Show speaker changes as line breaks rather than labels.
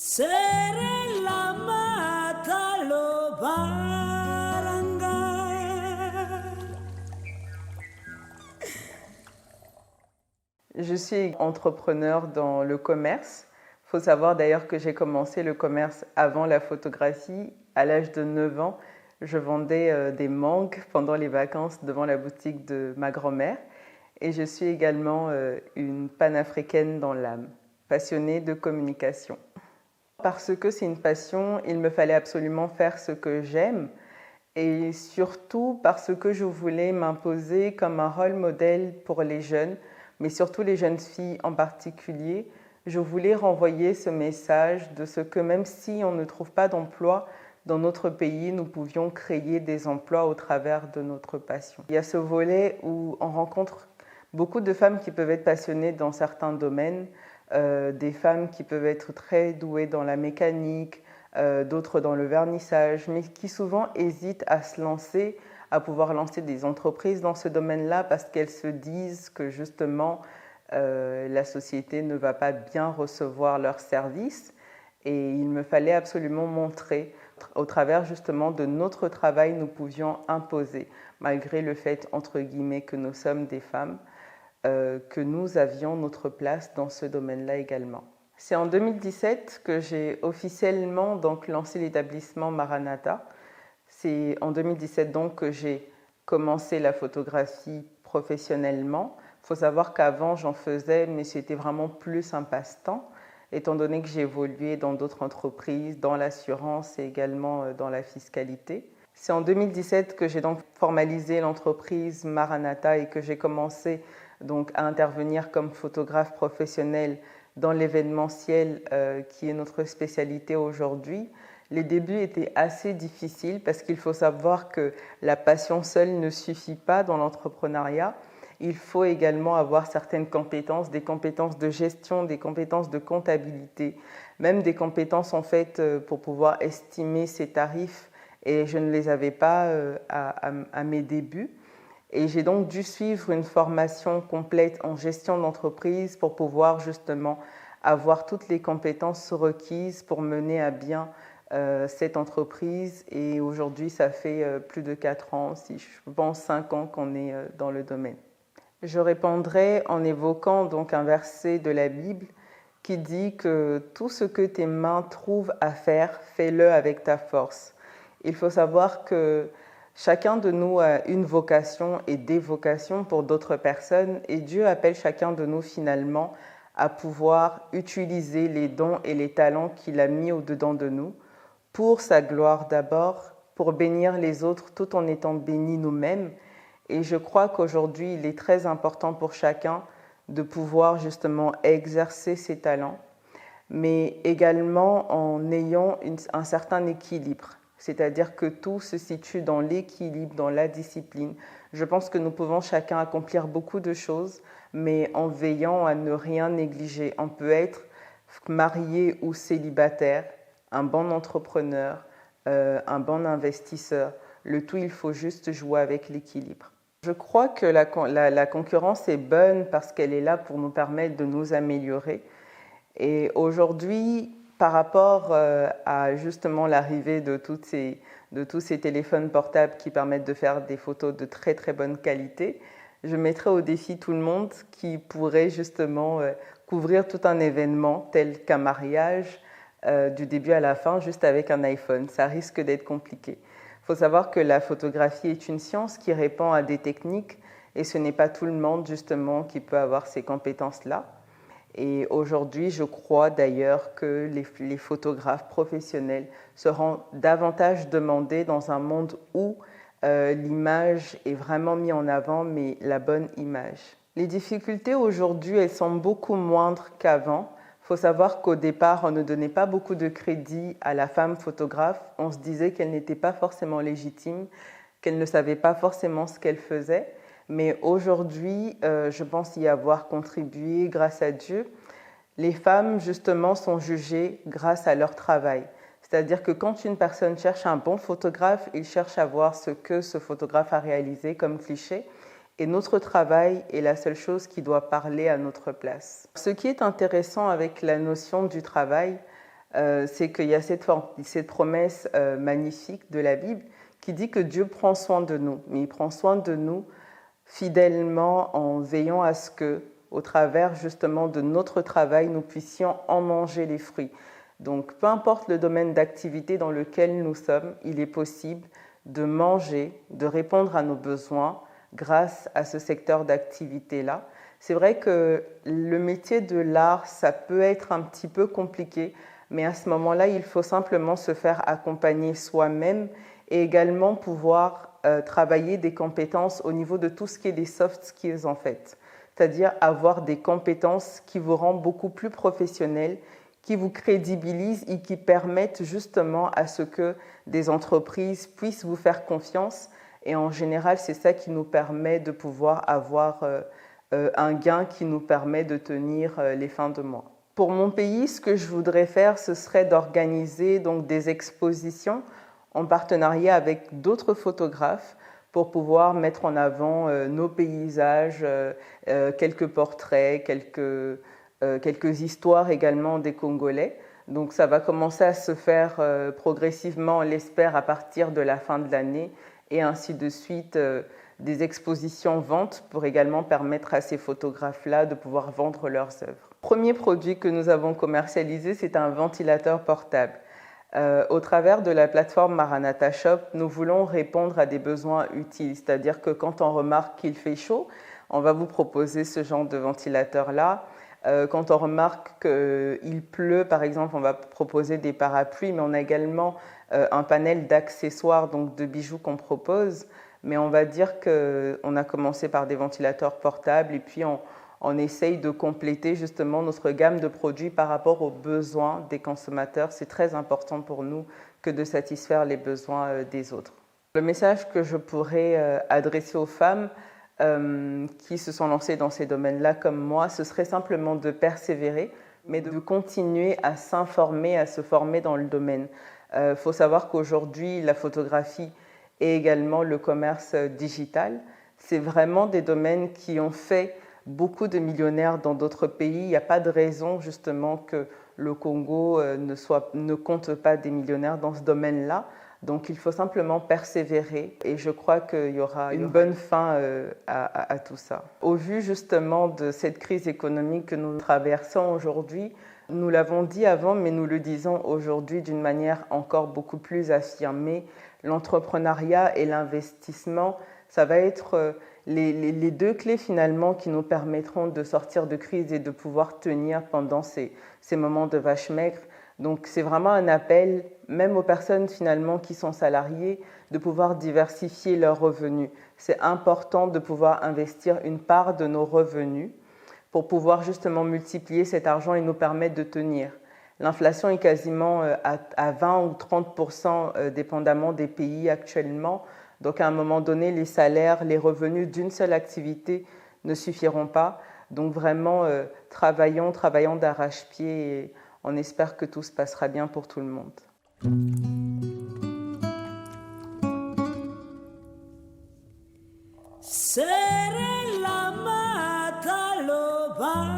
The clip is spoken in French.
Sere la mata lo barangay.
Je suis entrepreneur dans le commerce. Il faut savoir d'ailleurs que j'ai commencé le commerce avant la photographie. À l'âge de 9 ans, je vendais des mangues pendant les vacances devant la boutique de ma grand-mère. Et je suis également une panafricaine dans l'âme, passionnée de communication. Parce que c'est une passion, il me fallait absolument faire ce que j'aime et surtout parce que je voulais m'imposer comme un rôle modèle pour les jeunes, mais surtout les jeunes filles en particulier. Je voulais renvoyer ce message de ce que même si on ne trouve pas d'emploi dans notre pays, nous pouvions créer des emplois au travers de notre passion. Il y a ce volet où on rencontre beaucoup de femmes qui peuvent être passionnées dans certains domaines, des femmes qui peuvent être très douées dans la mécanique, d'autres dans le vernissage, mais qui souvent hésitent à se lancer, à pouvoir lancer des entreprises dans ce domaine-là parce qu'elles se disent que justement la société ne va pas bien recevoir leurs services. Et il me fallait absolument montrer, au travers justement de notre travail, nous pouvions imposer, malgré le fait, entre guillemets, que nous sommes des femmes, que nous avions notre place dans ce domaine-là également. C'est en 2017 que j'ai officiellement donc lancé l'établissement Maranatha. C'est en 2017 donc que j'ai commencé la photographie professionnellement. Il faut savoir qu'avant j'en faisais, mais c'était vraiment plus un passe-temps, étant donné que j'ai évolué dans d'autres entreprises, dans l'assurance et également dans la fiscalité. C'est en 2017 que j'ai donc formalisé l'entreprise Maranatha et que j'ai commencé donc à intervenir comme photographe professionnel dans l'événementiel qui est notre spécialité aujourd'hui. Les débuts étaient assez difficiles parce qu'il faut savoir que la passion seule ne suffit pas dans l'entrepreneuriat. Il faut également avoir certaines compétences, des compétences de gestion, des compétences de comptabilité, même des compétences en fait pour pouvoir estimer ses tarifs. Et je ne les avais pas à mes débuts. Et j'ai donc dû suivre une formation complète en gestion d'entreprise pour pouvoir justement avoir toutes les compétences requises pour mener à bien cette entreprise. Et aujourd'hui, ça fait plus de 4 ans, si je pense 5 ans qu'on est dans le domaine. Je répondrai en évoquant donc un verset de la Bible qui dit que tout ce que tes mains trouvent à faire, fais-le avec ta force. Il faut savoir que chacun de nous a une vocation et des vocations pour d'autres personnes et Dieu appelle chacun de nous finalement à pouvoir utiliser les dons et les talents qu'il a mis au-dedans de nous pour sa gloire d'abord, pour bénir les autres tout en étant bénis nous-mêmes. Et je crois qu'aujourd'hui, il est très important pour chacun de pouvoir justement exercer ses talents, mais également en ayant un certain équilibre. C'est-à-dire que tout se situe dans l'équilibre, dans la discipline. Je pense que nous pouvons chacun accomplir beaucoup de choses, mais en veillant à ne rien négliger. On peut être marié ou célibataire, un bon entrepreneur, un bon investisseur. Le tout, il faut juste jouer avec l'équilibre. Je crois que la concurrence est bonne parce qu'elle est là pour nous permettre de nous améliorer. Et aujourd'hui, par rapport à justement l'arrivée de tous ces téléphones portables qui permettent de faire des photos de très très bonne qualité, je mettrai au défi tout le monde qui pourrait justement couvrir tout un événement tel qu'un mariage du début à la fin juste avec un iPhone. Ça risque d'être compliqué. Il faut savoir que la photographie est une science qui répond à des techniques et ce n'est pas tout le monde justement qui peut avoir ces compétences-là. Et aujourd'hui, je crois d'ailleurs que les photographes professionnels seront davantage demandés dans un monde où l'image est vraiment mise en avant, mais la bonne image. Les difficultés aujourd'hui, elles sont beaucoup moindres qu'avant. Il faut savoir qu'au départ, on ne donnait pas beaucoup de crédit à la femme photographe. On se disait qu'elle n'était pas forcément légitime, qu'elle ne savait pas forcément ce qu'elle faisait. Mais aujourd'hui, je pense y avoir contribué grâce à Dieu. Les femmes, justement, sont jugées grâce à leur travail. C'est-à-dire que quand une personne cherche un bon photographe, il cherche à voir ce que ce photographe a réalisé comme cliché. Et notre travail est la seule chose qui doit parler à notre place. Ce qui est intéressant avec la notion du travail, c'est qu'il y a cette promesse magnifique de la Bible qui dit que Dieu prend soin de nous, mais il prend soin de nous fidèlement en veillant à ce que, au travers justement de notre travail, nous puissions en manger les fruits. Donc, peu importe le domaine d'activité dans lequel nous sommes, il est possible de manger, de répondre à nos besoins grâce à ce secteur d'activité-là. C'est vrai que le métier de l'art, ça peut être un petit peu compliqué, mais à ce moment-là, il faut simplement se faire accompagner soi-même et également pouvoir travailler des compétences au niveau de tout ce qui est des soft skills en fait. C'est-à-dire avoir des compétences qui vous rendent beaucoup plus professionnel, qui vous crédibilisent et qui permettent justement à ce que des entreprises puissent vous faire confiance. Et en général, c'est ça qui nous permet de pouvoir avoir un gain qui nous permet de tenir les fins de mois. Pour mon pays, ce que je voudrais faire, ce serait d'organiser donc des expositions en partenariat avec d'autres photographes pour pouvoir mettre en avant nos paysages, quelques portraits, quelques histoires également des Congolais. Donc ça va commencer à se faire progressivement, on l'espère, à partir de la fin de l'année et ainsi de suite, des expositions ventes pour également permettre à ces photographes-là de pouvoir vendre leurs œuvres. Le premier produit que nous avons commercialisé, c'est un ventilateur portable. Au travers de la plateforme Maranatha Shop, nous voulons répondre à des besoins utiles, c'est-à-dire que quand on remarque qu'il fait chaud, on va vous proposer ce genre de ventilateur-là. Quand on remarque qu'il pleut, par exemple, on va proposer des parapluies, mais on a également un panel d'accessoires, donc de bijoux qu'on propose. Mais on va dire qu'on a commencé par des ventilateurs portables et puis on essaye de compléter justement notre gamme de produits par rapport aux besoins des consommateurs. C'est très important pour nous que de satisfaire les besoins des autres. Le message que je pourrais adresser aux femmes qui se sont lancées dans ces domaines-là comme moi, ce serait simplement de persévérer, mais de continuer à s'informer, à se former dans le domaine. Faut savoir qu'aujourd'hui, la photographie et également le commerce digital, c'est vraiment des domaines qui ont fait beaucoup de millionnaires dans d'autres pays. Il n'y a pas de raison justement que le Congo ne compte pas des millionnaires dans ce domaine-là. Donc il faut simplement persévérer et je crois qu'il y aura une bonne fin à tout ça. Au vu justement de cette crise économique que nous traversons aujourd'hui, nous l'avons dit avant, mais nous le disons aujourd'hui d'une manière encore beaucoup plus affirmée, l'entrepreneuriat et l'investissement, ça va être les deux clés finalement qui nous permettront de sortir de crise et de pouvoir tenir pendant ces moments de vache maigre. Donc c'est vraiment un appel, même aux personnes finalement qui sont salariées, de pouvoir diversifier leurs revenus. C'est important de pouvoir investir une part de nos revenus pour pouvoir justement multiplier cet argent et nous permettre de tenir. L'inflation est quasiment à 20 ou 30% dépendamment des pays actuellement. Donc à un moment donné, les salaires, les revenus d'une seule activité ne suffiront pas. Donc vraiment, travaillons d'arrache-pied et on espère que tout se passera bien pour tout le monde.
Seré la mata loba.